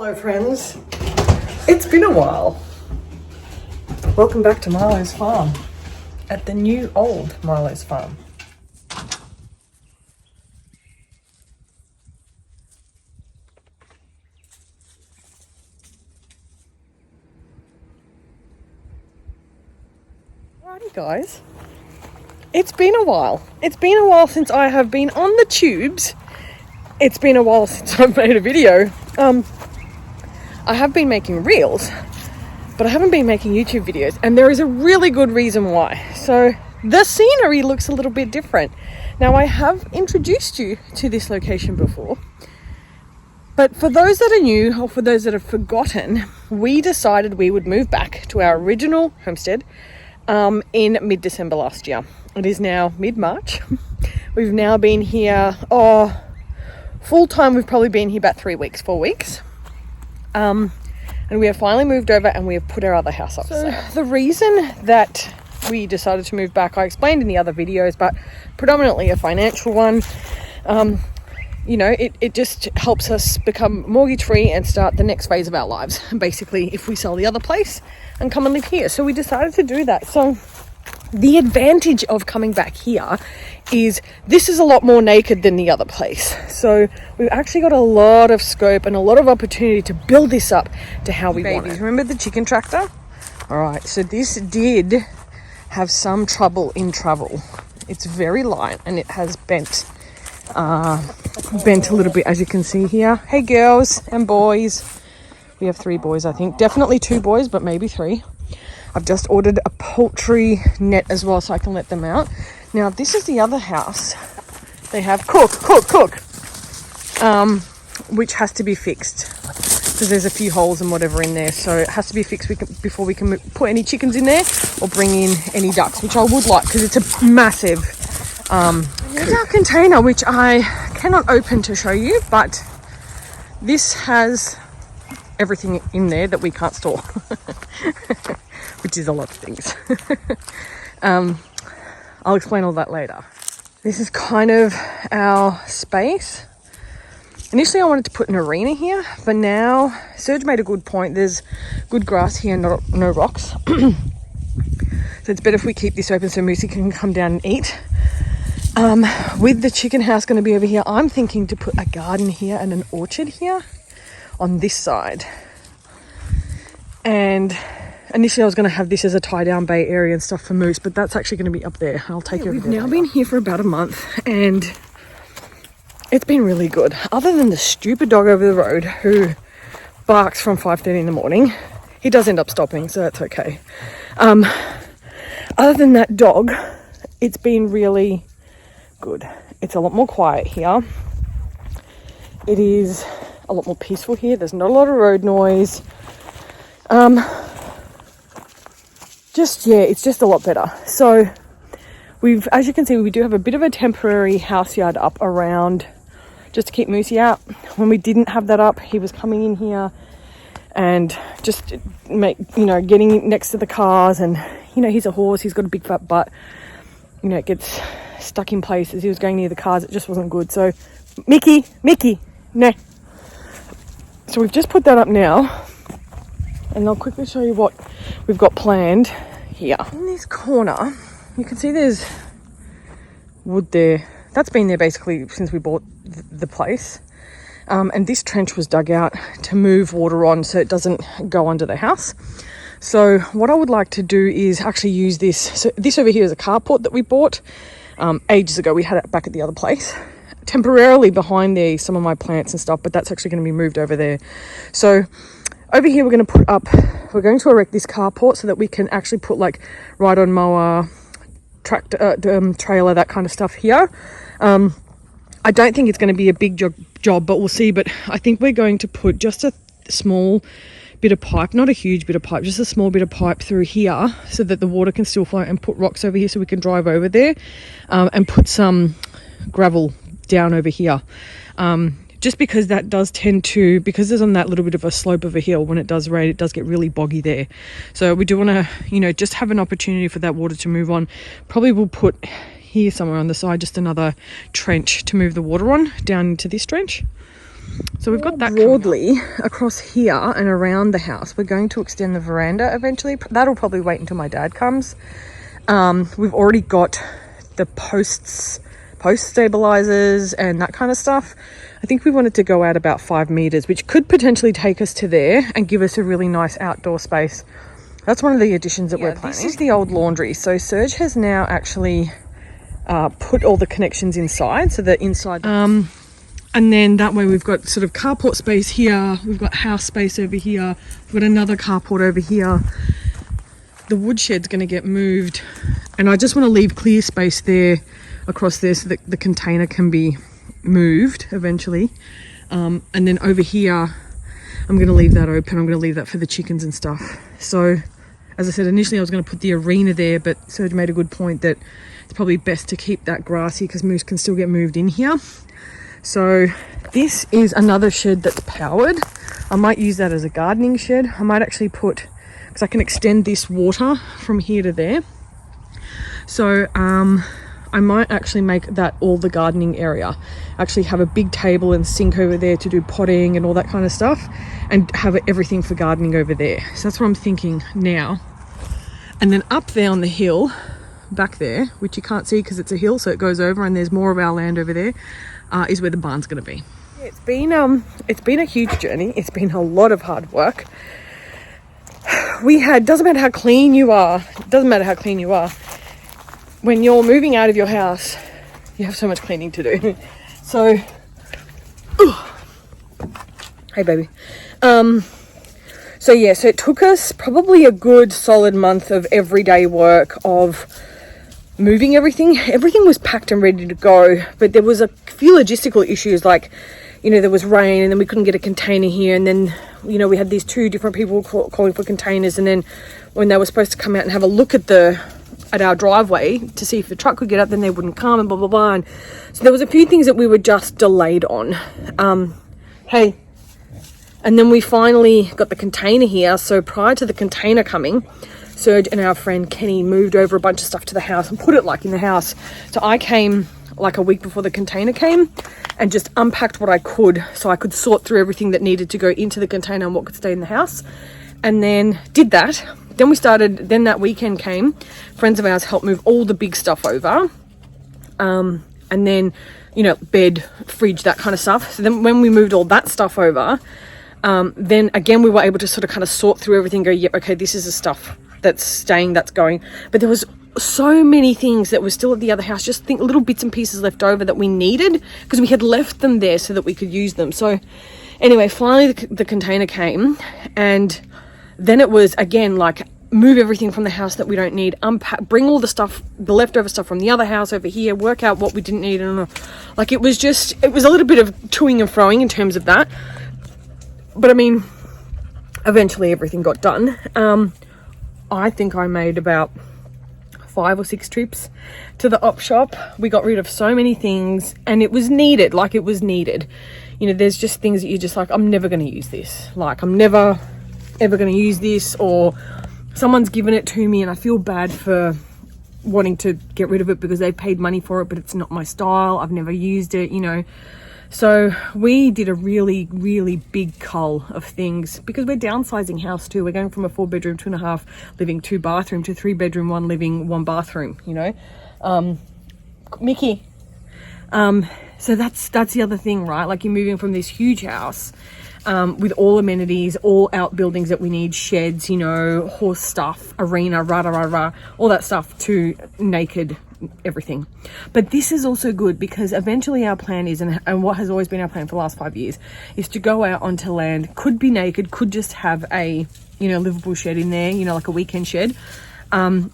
Hello friends, it's been a while. Welcome back to Milo's farm at the new old Milo's farm. Alrighty guys, it's been a while. It's been a while since I have been on the tubes. It's been a while since I've made a video. I have been making reels, but I haven't been making YouTube videos, and there is a really good reason why. So the scenery looks a little bit different. Now I have introduced you to this location before, but for those that are new or for those that have forgotten, we decided we would move back to our original homestead in mid-December last year. It is now mid-March. We've now been here, full time we've probably been here about 4 weeks. And we have finally moved over and we have put our other house up. So the reason that we decided to move back, I explained in the other videos, but predominantly a financial one. It just helps us become mortgage free and start the next phase of our lives, basically, if we sell the other place and come and live here. So we decided to do that. So the advantage of coming back here is this is a lot more naked than the other place. So we've actually got a lot of scope and a lot of opportunity to build this up to how we want it. Remember the chicken tractor? All right, so this did have some trouble in travel. It's very light and it has bent a little bit, as you can see here. Hey girls and boys. We have 3 boys, I think. Definitely 2 boys, but maybe 3. I've just ordered a poultry net as well so I can let them out. Now, this is the other house. They have cook, which has to be fixed because there's a few holes and whatever in there. So it has to be fixed before we can put any chickens in there or bring in any ducks, which I would like because it's a massive duck container, which I cannot open to show you, but this has everything in there that we can't store. Which is a lot of things. I'll explain all that later. This is kind of our space. Initially I wanted to put an arena here, but now Serge made a good point. There's good grass here, no rocks. So it's better if we keep this open so Moosey can come down and eat. With the chicken house going to be over here, I'm thinking to put a garden here and an orchard here on this side. And initially I was going to have this as a tie-down bay area and stuff for moose, but that's actually going to be up there. I'll take it. We've now been here for about a month and it's been really good. Other than the stupid dog over the road who barks from 5:30 in the morning. He does end up stopping, so that's okay. Other than that dog, it's been really good. It's a lot more quiet here. It is a lot more peaceful here. There's not a lot of road noise. It's just a lot better. So as you can see, we do have a bit of a temporary house yard up around just to keep Moosey out. When we didn't have that up, he was coming in here and just getting next to the cars, and he's a horse, he's got a big fat butt, it gets stuck in places. He was going near the cars, it just wasn't good. So Mickey, no. So we've just put that up now, and I'll quickly show you what we've got planned here. In this corner, you can see there's wood there. That's been there basically since we bought the place. And this trench was dug out to move water on so it doesn't go under the house. So what I would like to do is actually use this. So this over here is a carport that we bought ages ago. We had it back at the other place. Temporarily behind there, some of my plants and stuff, but that's actually going to be moved over there. So over here we're going to erect this carport so that we can actually put like ride-on mower, tractor, trailer, that kind of stuff here. I don't think it's going to be a big job, but we'll see. But I think we're going to put just a small bit of pipe, not a huge bit of pipe, just a small bit of pipe through here so that the water can still flow, and put rocks over here so we can drive over there, and put some gravel down over here. Just because that does tend to, because there's on that little bit of a slope of a hill, when it does rain, it does get really boggy there. So we do want to, just have an opportunity for that water to move on. Probably we'll put here somewhere on the side just another trench to move the water on down into this trench. So we've got that broadly across here and around the house. We're going to extend the veranda eventually. That'll probably wait until my dad comes. We've already got the post stabilizers and that kind of stuff. I think we wanted to go out about 5 meters, which could potentially take us to there and give us a really nice outdoor space. That's one of the additions that we're planning. This is the old laundry. So Serge has now actually put all the connections inside, so that inside and then that way we've got sort of carport space here, we've got house space over here, we've got another carport over here. The woodshed's going to get moved, and I just want to leave clear space there across there so that the container can be moved eventually. And then over here I'm going to leave that open. I'm going to leave that for the chickens and stuff. So as I said, initially I was going to put the arena there, but Serge made a good point that it's probably best to keep that grassy because moose can still get moved in here. So this is another shed that's powered. I might use that as a gardening shed. I might actually put, because I can extend this water from here to there. So I might actually make that all the gardening area. Actually have a big table and sink over there to do potting and all that kind of stuff, and have everything for gardening over there. So that's what I'm thinking now. And then up there on the hill, back there, which you can't see because it's a hill, so it goes over and there's more of our land over there, is where the barn's going to be. It's been a huge journey. It's been a lot of hard work. Doesn't matter how clean you are, when you're moving out of your house, you have so much cleaning to do. So, hey baby. So yeah, so it took us probably a good solid month of everyday work of moving everything. Everything was packed and ready to go, but there was a few logistical issues, like, you know, there was rain and then we couldn't get a container here, and then, you know, we had these two different people calling for containers, and then when they were supposed to come out and have a look at our driveway to see if the truck could get up, then they wouldn't come, and blah blah blah. And so there was a few things that we were just delayed on. Hey, and then we finally got the container here. So prior to the container coming, Serge and our friend Kenny moved over a bunch of stuff to the house and put it like in the house. So I came like a week before the container came and just unpacked what I could, so I could sort through everything that needed to go into the container and what could stay in the house, and then did that. Then that weekend came, friends of ours helped move all the big stuff over, and then, you know, bed, fridge, that kind of stuff. So then when we moved all that stuff over, then again we were able to sort of kind of sort through everything, go, yep, okay, this is the stuff that's staying, that's going. But there was so many things that were still at the other house, just little bits and pieces left over that we needed because we had left them there so that we could use them. So anyway, finally the container came, and then it was again like move everything from the house that we don't need, unpack, bring all the stuff, the leftover stuff from the other house over here, work out what we didn't need, and like it was a little bit of toing and froing in terms of that. But I mean, eventually everything got done. I think I made about 5 or 6 trips to the op shop. We got rid of so many things, and it was needed. Like, it was needed. You know, there's just things that you're just like, I'm never going to use this. Like, I'm never ever going to use this, or someone's given it to me and I feel bad for wanting to get rid of it because they paid money for it, but it's not my style. I've never used it, you know. So we did a really, really big cull of things because we're downsizing house too. We're going from a 4-bedroom, 2.5 living, 2 bathroom to 3-bedroom, 1 living, 1 bathroom, you know. Mickey. So that's the other thing, right? Like, you're moving from this huge house with all amenities, all outbuildings that we need, sheds, you know, horse stuff, arena, all that stuff, to naked everything. But this is also good because eventually our plan is, and what has always been our plan for the last 5 years, is to go out onto land, could be naked, could just have a, you know, livable shed in there, you know, like a weekend shed, and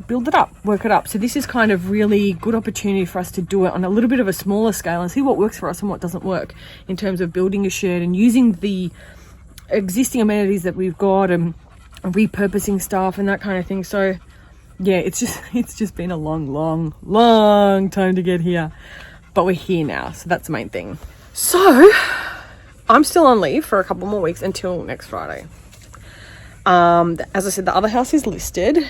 build it up, work it up. So this is kind of really good opportunity for us to do it on a little bit of a smaller scale and see what works for us and what doesn't work in terms of building a shed and using the existing amenities that we've got and repurposing stuff and that kind of thing. So yeah, it's just been a long time to get here, but we're here now, so that's the main thing. So I'm still on leave for a couple more weeks until next Friday. As I said, the other house is listed.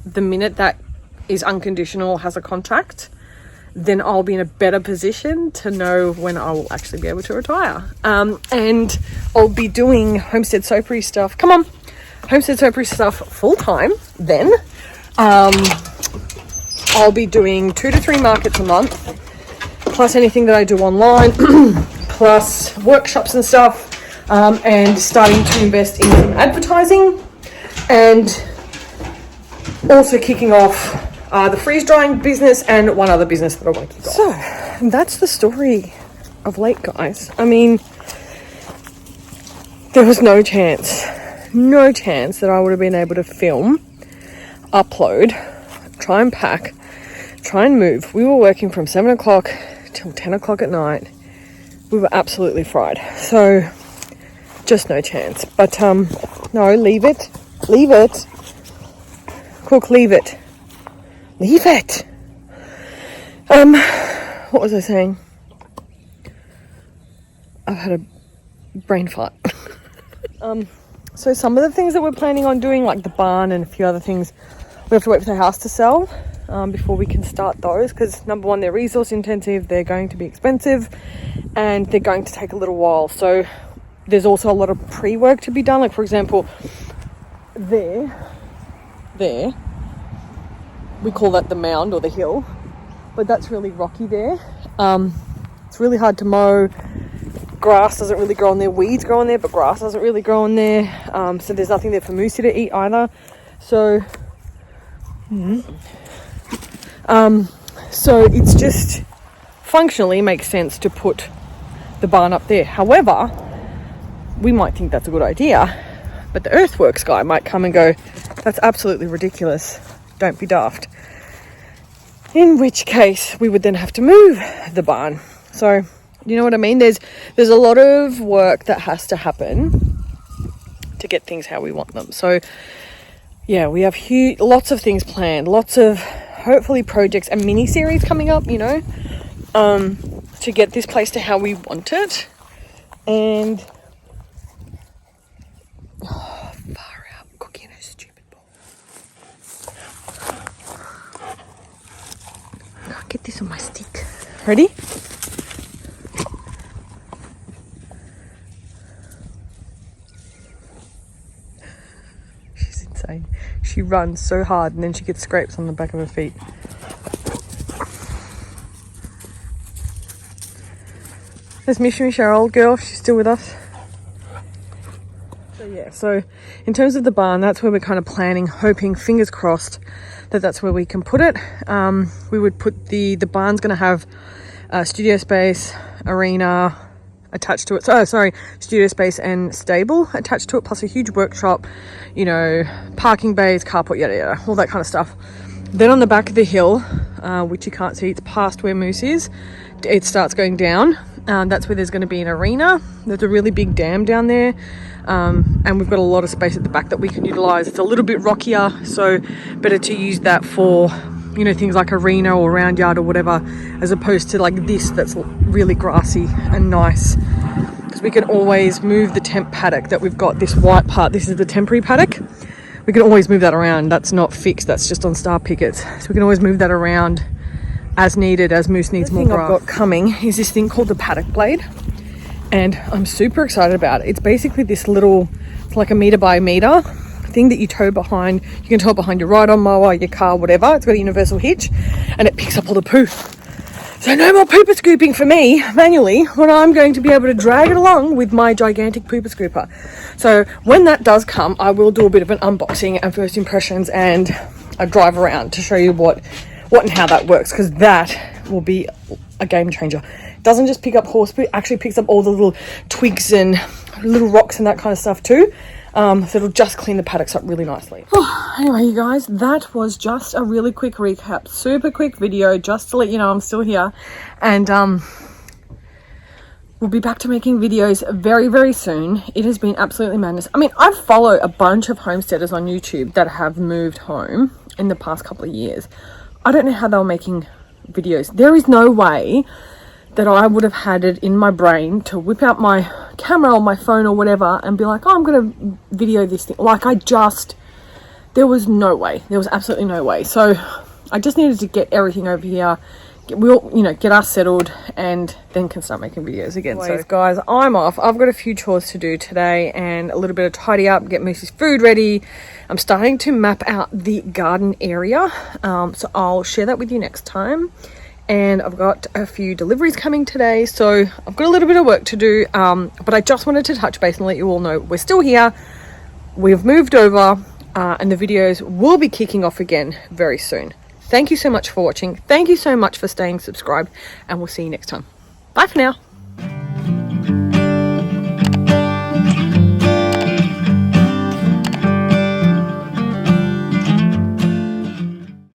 The minute that is unconditional, has a contract, then I'll be in a better position to know when I will actually be able to retire. And I'll be doing Homestead SOAPERY stuff. Come on, Homestead SOAPERY stuff full time then. I'll be doing 2 to 3 markets a month, plus anything that I do online, plus workshops and stuff, and starting to invest in some advertising, and also kicking off the freeze drying business and one other business that I want to kick off. So that's the story of late, guys. I mean, there was no chance that I would have been able to film, upload, try and pack, try and move. We were working from 7 o'clock till 10 o'clock at night. We were absolutely fried. So just no chance. But no, leave it. Cook, leave it. What was I saying? I've had a brain fart. So some of the things that we're planning on doing, like the barn and a few other things, we have to wait for the house to sell before we can start those, because number one, they're resource intensive, they're going to be expensive, and they're going to take a little while. So there's also a lot of pre-work to be done. Like, for example, there, we call that the mound or the hill, but that's really rocky there. It's really hard to mow. Grass doesn't really grow on there. Weeds grow on there, but grass doesn't really grow on there. So there's nothing there for Moosey to eat either. So it's just functionally makes sense to put the barn up there. However, we might think that's a good idea, but the earthworks guy might come and go, that's absolutely ridiculous. Don't be daft. In which case we would then have to move the barn. So you know what I mean? There's a lot of work that has to happen to get things how we want them. So yeah, we have lots of things planned, lots of hopefully projects and mini series coming up, you know, to get this place to how we want it. And far out, Cookie and her stupid ball. I can't get this on my stick. Ready? She runs so hard and then she gets scrapes on the back of her feet. There's Mish, our old girl. She's still with us. So yeah, so in terms of the barn, that's where we're kind of planning, hoping, fingers crossed, that that's where we can put it. We would put the barn's going to have studio space, arena attached to it. Studio space and stable attached to it, plus a huge workshop, you know, parking bays, carport, yada yada, all that kind of stuff. Then on the back of the hill, which you can't see, it's past where Moose is, it starts going down. That's where there's going to be an arena. There's a really big dam down there, and we've got a lot of space at the back that we can utilize. It's a little bit rockier, so better to use that for, you know, things like arena or round yard or whatever, as opposed to like this that's really grassy and nice, because we can always move the temp paddock that we've got, this white part. This is the temporary paddock. We can always move that around. That's not fixed, that's just on star pickets, so we can always move that around as needed, as Moose needs more grass. I've got coming is this thing called the paddock blade, and I'm super excited about it. It's basically this little, it's like a meter by meter thing that you tow behind. You can tow it behind your ride-on mower, your car, whatever. It's got a universal hitch and it picks up all the poo. So no more pooper scooping for me manually, when I'm going to be able to drag it along with my gigantic pooper scooper. So when that does come, I will do a bit of an unboxing and first impressions and a drive around to show you what and how that works, because that will be a game changer. It doesn't just pick up horse poo, it actually picks up all the little twigs and little rocks and that kind of stuff too. So it'll just clean the paddocks up really nicely. Anyway, you guys, that was just a really quick recap, super quick video, just to let you know I'm still here. And we'll be back to making videos very, very soon. It has been absolutely madness. I mean, I follow a bunch of homesteaders on YouTube that have moved home in the past couple of years. I don't know how they were making videos. There is no way that I would have had it in my brain to whip out my camera or my phone or whatever and be like, oh, I'm going to video this thing. Like, there was no way. There was absolutely no way. So I just needed to get everything over here, we'll, you know, get us settled and then can start making videos again. So guys, I'm off. I've got a few chores to do today and a little bit of tidy up, get Moosey's food ready. I'm starting to map out the garden area, so I'll share that with you next time. And I've got a few deliveries coming today, so I've got a little bit of work to do, but I just wanted to touch base and let you all know we're still here. We've moved over, and the videos will be kicking off again very soon. Thank you so much for watching. Thank you so much for staying subscribed, and we'll see you next time. Bye for now.